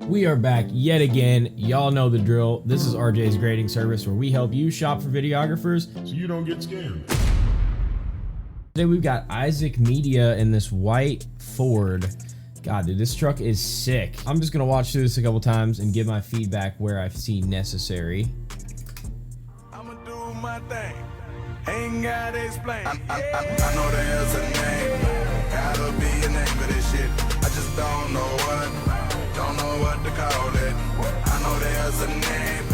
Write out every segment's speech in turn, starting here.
We are back yet again. Y'all know the drill. This is RJ's grading service where we help you shop for videographers so you don't get scammed. Today we've got Isaac Media in this white Ford. God, dude, this truck is sick. I'm just gonna watch through this a couple times and give my feedback where I see necessary. I'ma do my thing. Ain't gotta explain. I know there's a name. Gotta be a name for this shit. I just don't know what to call it. I know there's a name.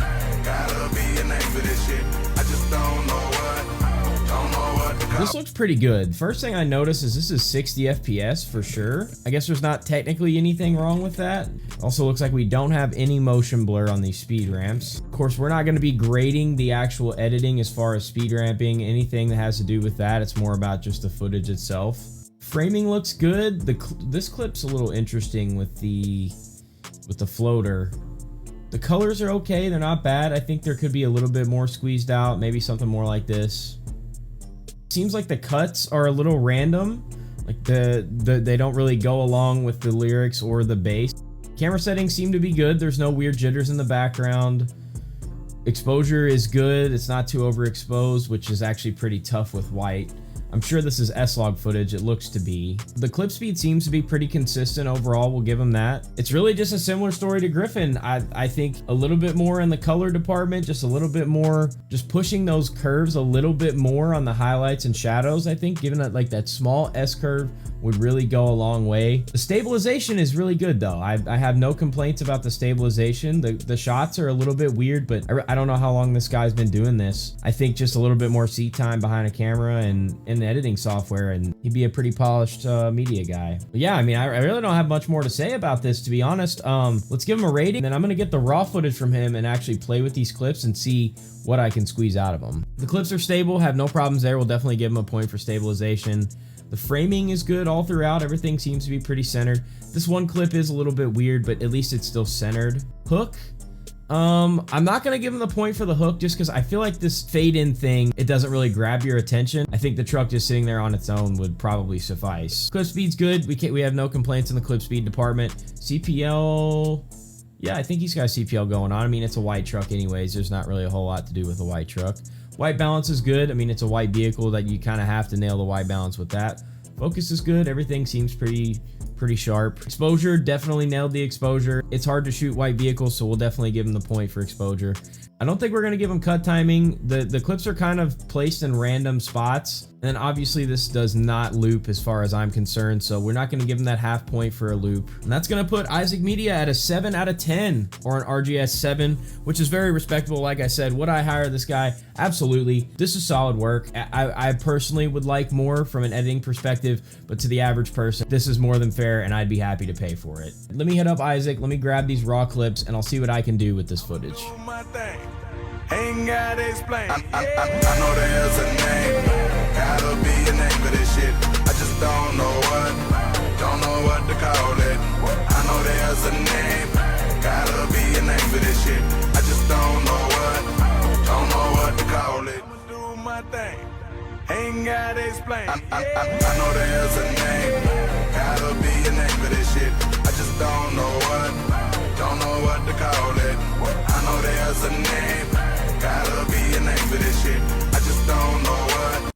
Gotta be a name for this shit. I just don't know what to call it. This looks pretty good. First thing I notice is this is 60 FPS for sure. I guess there's not technically anything wrong with that. Also looks like we don't have any motion blur on these speed ramps. Of course, we're not going to be grading the actual editing as far as speed ramping, anything that has to do with that. It's more about just the footage itself. Framing looks good. This clip's a little interesting with the floater. The colors are okay, they're not bad. I think there could be a little bit more squeezed out, maybe something more like this. Seems like the cuts are a little random, like they don't really go along with the lyrics or the bass. Camera settings seem to be good. There's no weird jitters in the background. Exposure is good. It's not too overexposed, which is actually pretty tough with white. I'm sure this is S-Log footage, it looks to be. The clip speed seems to be pretty consistent overall, we'll give them that. It's really just a similar story to Griffin. I think a little bit more in the color department, just a little bit more, just pushing those curves a little bit more on the highlights and shadows, I think, giving it like that small S-curve would really go a long way. The stabilization is really good though. I have no complaints about the stabilization. The shots are a little bit weird, but I don't know how long this guy's been doing this. I think just a little bit more seat time behind a camera and in the editing software, and he'd be a pretty polished media guy. But yeah, I mean, I really don't have much more to say about this, to be honest. Let's give him a rating, then I'm gonna get the raw footage from him and actually play with these clips and see what I can squeeze out of them. The clips are stable, have no problems there. We'll definitely give him a point for stabilization. The framing is good all throughout. Everything seems to be pretty centered. This one clip is a little bit weird, but at least it's still centered. Hook. I'm not gonna give him the point for the hook just because I feel like this fade in thing, it doesn't really grab your attention. I think the truck just sitting there on its own would probably suffice. Clip speed's good. We have no complaints in the clip speed department. CPL, yeah, I think he's got CPL going on. I mean, it's a white truck anyways. There's not really a whole lot to do with a white truck. White balance is good. I mean, it's a white vehicle that you kind of have to nail the white balance with that. Focus is good. Everything seems pretty sharp. Exposure, definitely nailed the exposure. It's hard to shoot white vehicles, so we'll definitely give him the point for exposure. I don't think we're going to give him cut timing. The clips are kind of placed in random spots. And then obviously this does not loop as far as I'm concerned, so we're not going to give him that half point for a loop. And that's going to put Isaac Media at a 7 out of 10 or an RGS 7, which is very respectable. Like I said, would I hire this guy? Absolutely. This is solid work. I personally would like more from an editing perspective, but to the average person, this is more than fair and I'd be happy to pay for it. Let me hit up Isaac. Let me grab these raw clips and I'll see what I can do with this footage. Ain't gotta explain. I know there's a name. Gotta be a name for this shit. I just don't know what to call it. I know there's a name. Gotta be a name for this shit. I just don't know what to call it. I'ma do my thing. Ain't gotta explain. I know there's a name. Gotta be a name for this shit. I just don't know what to call it. I know there's a name. Gotta be a name for this shit. I just don't know